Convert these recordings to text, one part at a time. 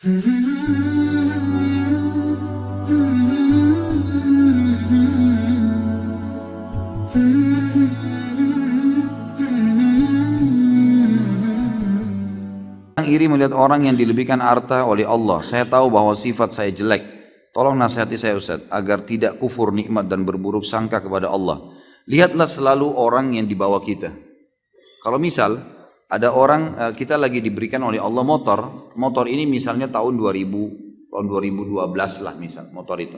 Iri melihat orang yang dilebihkan harta oleh Allah. Saya tahu bahwa sifat saya jelek. Tolong nasihati saya Ustaz, agar tidak kufur nikmat dan berburuk sangka kepada Allah. Lihatlah selalu orang yang di bawah kita. Kalau misal ada orang, kita lagi diberikan oleh Allah motor ini misalnya tahun 2012 lah misal motor itu.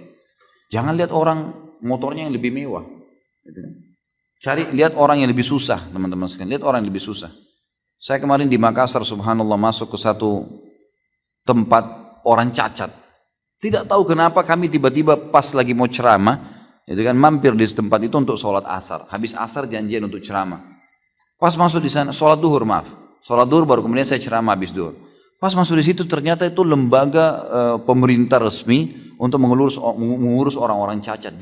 Jangan lihat orang motornya yang lebih mewah. Lihat orang yang lebih susah, teman-teman sekalian. Lihat orang yang lebih susah. Saya kemarin di Makassar, subhanallah, masuk ke satu tempat orang cacat. Tidak tahu kenapa kami tiba-tiba pas lagi mau ceramah, mampir di tempat itu untuk sholat asar. Habis asar janjian untuk ceramah. Pas masuk di sana, sholat duhur baru kemudian saya ceramah habis duhur. Pas masuk di situ ternyata itu lembaga pemerintah resmi untuk mengurus orang-orang cacat.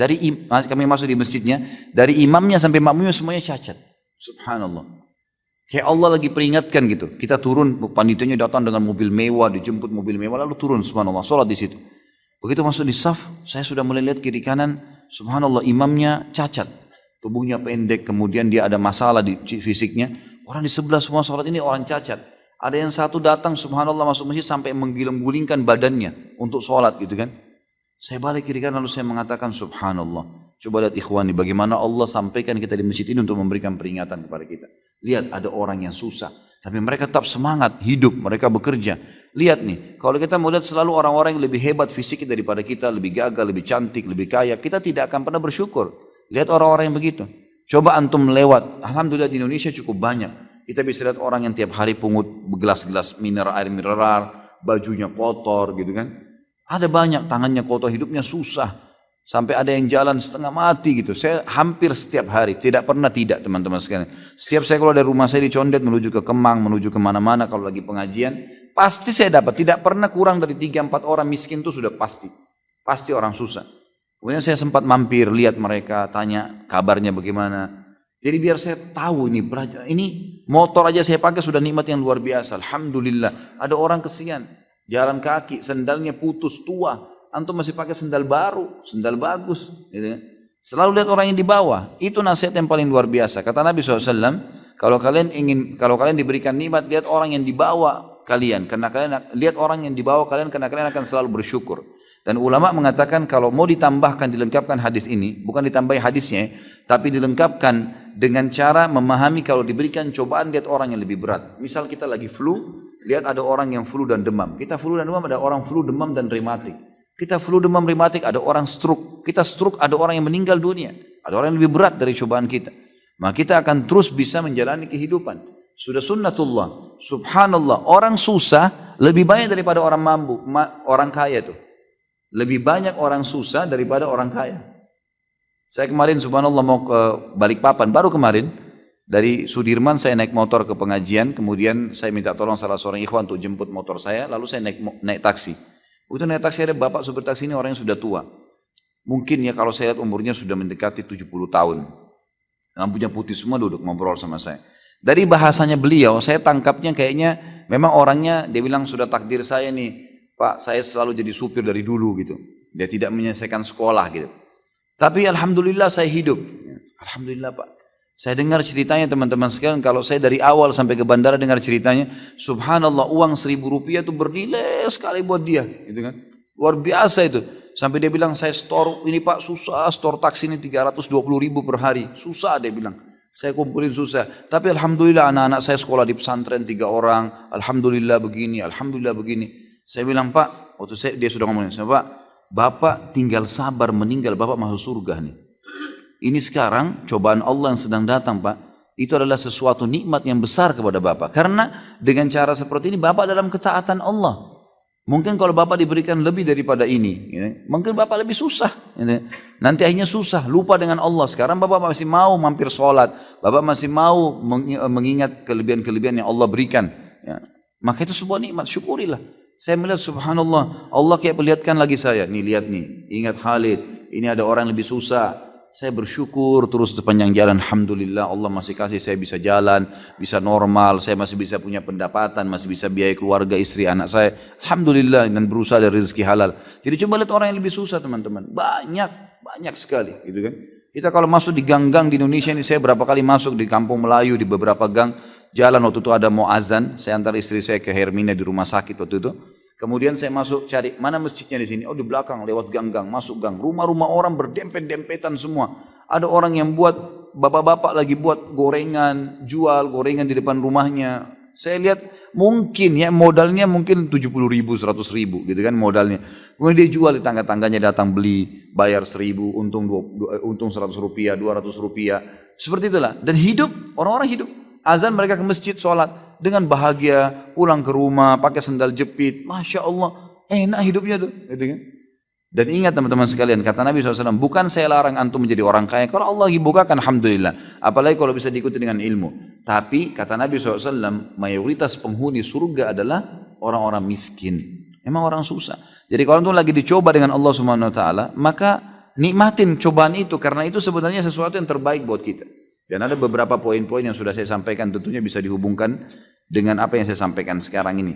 Kami masuk di masjidnya, dari imamnya sampai makmumnya semuanya cacat. Subhanallah. Kayak Allah lagi peringatkan gitu. Kita turun, panitianya datang dengan mobil mewah, dijemput mobil mewah, lalu turun, subhanallah, sholat di situ. Begitu masuk di saf, saya sudah mulai lihat kiri kanan, subhanallah, imamnya cacat, tubuhnya pendek, kemudian dia ada masalah di fisiknya. Orang di sebelah semua sholat ini orang cacat. Ada yang satu datang, subhanallah, masuk masjid sampai menggiling-gulingkan badannya untuk sholat gitu kan. Saya balik kiri kanan lalu saya mengatakan, subhanallah. Coba lihat ikhwani, bagaimana Allah sampaikan kita di masjid ini untuk memberikan peringatan kepada kita. Lihat ada orang yang susah, tapi mereka tetap semangat, hidup, mereka bekerja. Lihat nih, kalau kita mau lihat selalu orang-orang yang lebih hebat fisiknya daripada kita, lebih gagah, lebih cantik, lebih kaya, kita tidak akan pernah bersyukur. Lihat orang-orang yang begitu. Coba antum lewat, alhamdulillah di Indonesia cukup banyak. Kita bisa lihat orang yang tiap hari pungut gelas-gelas air mineral, bajunya kotor gitu kan. Ada banyak tangannya kotor, hidupnya susah. Sampai ada yang jalan setengah mati gitu. Saya hampir setiap hari, tidak pernah tidak teman-teman sekalian. Setiap saya keluar dari rumah saya di Condet menuju ke Kemang, menuju kemana-mana kalau lagi pengajian, pasti saya dapat. Tidak pernah kurang dari 3-4 orang miskin itu sudah pasti. Pasti orang susah. Kemudian saya sempat mampir, lihat mereka, tanya kabarnya bagaimana. Jadi biar saya tahu ini motor aja saya pakai sudah nikmat yang luar biasa. Alhamdulillah. Ada orang kesian, jalan kaki, sendalnya putus, tua. Antum masih pakai sendal baru, sendal bagus. Gitu. Selalu lihat orang yang di bawah. Itu nasihat yang paling luar biasa. Kata Nabi SAW, kalau kalian diberikan nikmat, lihat orang yang di bawah kalian. Karena kalian lihat orang yang di bawah kalian, karena kalian akan selalu bersyukur. Dan ulama mengatakan kalau mau ditambahkan, dilengkapkan hadis ini, bukan ditambahi hadisnya, tapi dilengkapkan dengan cara memahami kalau diberikan cobaan, lihat orang yang lebih berat. Misal kita lagi flu, lihat ada orang yang flu dan demam. Kita flu dan demam, ada orang flu, demam dan rematik. Kita flu demam rematik, ada orang stroke. Kita stroke, ada orang yang meninggal dunia. Ada orang yang lebih berat dari cobaan kita. Maka kita akan terus bisa menjalani kehidupan. Sudah sunnatullah. Subhanallah. Orang susah lebih banyak daripada orang mampu, orang kaya itu. Lebih banyak orang susah daripada orang kaya. Saya kemarin subhanallah mau ke Balikpapan. Baru kemarin dari Sudirman saya naik motor ke pengajian. Kemudian saya minta tolong salah seorang ikhwan untuk jemput motor saya. Lalu saya naik taksi. Begitu naik taksi ada bapak supir taksi ini orang yang sudah tua. Mungkin ya kalau saya lihat umurnya sudah mendekati 70 tahun. Rambutnya putih semua duduk ngobrol sama saya. Dari bahasanya beliau saya tangkapnya kayaknya memang orangnya dia bilang sudah takdir saya nih. Pak saya selalu jadi supir dari dulu gitu. Dia tidak menyelesaikan sekolah gitu. Tapi alhamdulillah saya hidup. Alhamdulillah Pak. Saya dengar ceritanya teman-teman sekalian, kalau saya dari awal sampai ke bandara dengar ceritanya, subhanallah uang 1.000 rupiah itu bernilai sekali buat dia, gitu kan? Luar biasa itu. Sampai dia bilang saya store ini Pak susah, store taksi ini 320.000 per hari, susah dia bilang. Saya kumpulin susah. Tapi alhamdulillah anak-anak saya sekolah di pesantren 3 orang, alhamdulillah begini, alhamdulillah begini. Saya bilang Pak, waktu dia sudah ngomongin, saya Pak, Bapak tinggal sabar meninggal, Bapak masuk surga nih. Ini sekarang cobaan Allah yang sedang datang Pak. Itu adalah sesuatu nikmat yang besar kepada Bapak. Karena dengan cara seperti ini Bapak dalam ketaatan Allah. Mungkin kalau Bapak diberikan lebih daripada ini, mungkin Bapak lebih susah. Nanti akhirnya susah, lupa dengan Allah. Sekarang Bapak masih mau mampir sholat. Bapak masih mau mengingat kelebihan-kelebihan yang Allah berikan. Maka itu sebuah nikmat, syukurilah. Saya melihat subhanallah, Allah kayak perlihatkan lagi saya. Nih lihat nih, ingat Khalid, ini ada orang lebih susah. saya bersyukur terus sepanjang jalan. Alhamdulillah Allah masih kasih saya bisa jalan, bisa normal, saya masih bisa punya pendapatan, masih bisa biaya keluarga, istri, anak saya. Alhamdulillah, dan berusaha dari rezeki halal. Jadi coba lihat orang yang lebih susah teman-teman. Banyak sekali gitu kan. Kita kalau masuk di gang-gang di Indonesia ini, saya berapa kali masuk di kampung Melayu, di beberapa gang, jalan waktu itu ada mau azan, saya antar istri saya ke Hermina di rumah sakit waktu itu. Kemudian saya masuk cari, mana masjidnya di sini? Oh di belakang, lewat gang-gang, masuk gang. Rumah-rumah orang berdempet-dempetan semua. Ada orang yang buat, bapak-bapak lagi buat gorengan, jual gorengan di depan rumahnya. Saya lihat mungkin ya modalnya mungkin 70.000, 100.000 gitu kan modalnya. Kemudian dia jual di tangga-tangganya, datang beli, bayar 1.000, untung 100 rupiah, 200 rupiah. Seperti itulah. Dan hidup, orang-orang hidup. Azan mereka ke masjid, sholat. Dengan bahagia, pulang ke rumah, pakai sendal jepit. Masya Allah, enak hidupnya tuh. Gitu kan? Dan ingat teman-teman sekalian, kata Nabi SAW, bukan saya larang antum menjadi orang kaya. Kalau Allah lagi bukakan, Alhamdulillah. Apalagi kalau bisa diikuti dengan ilmu. Tapi kata Nabi SAW, mayoritas penghuni surga adalah orang-orang miskin. Memang orang susah. Jadi kalau antum lagi dicoba dengan Allah Subhanahu Wa Taala, maka nikmatin cobaan itu. Karena itu sebenarnya sesuatu yang terbaik buat kita. Dan ada beberapa poin-poin yang sudah saya sampaikan, tentunya bisa dihubungkan dengan apa yang saya sampaikan sekarang ini.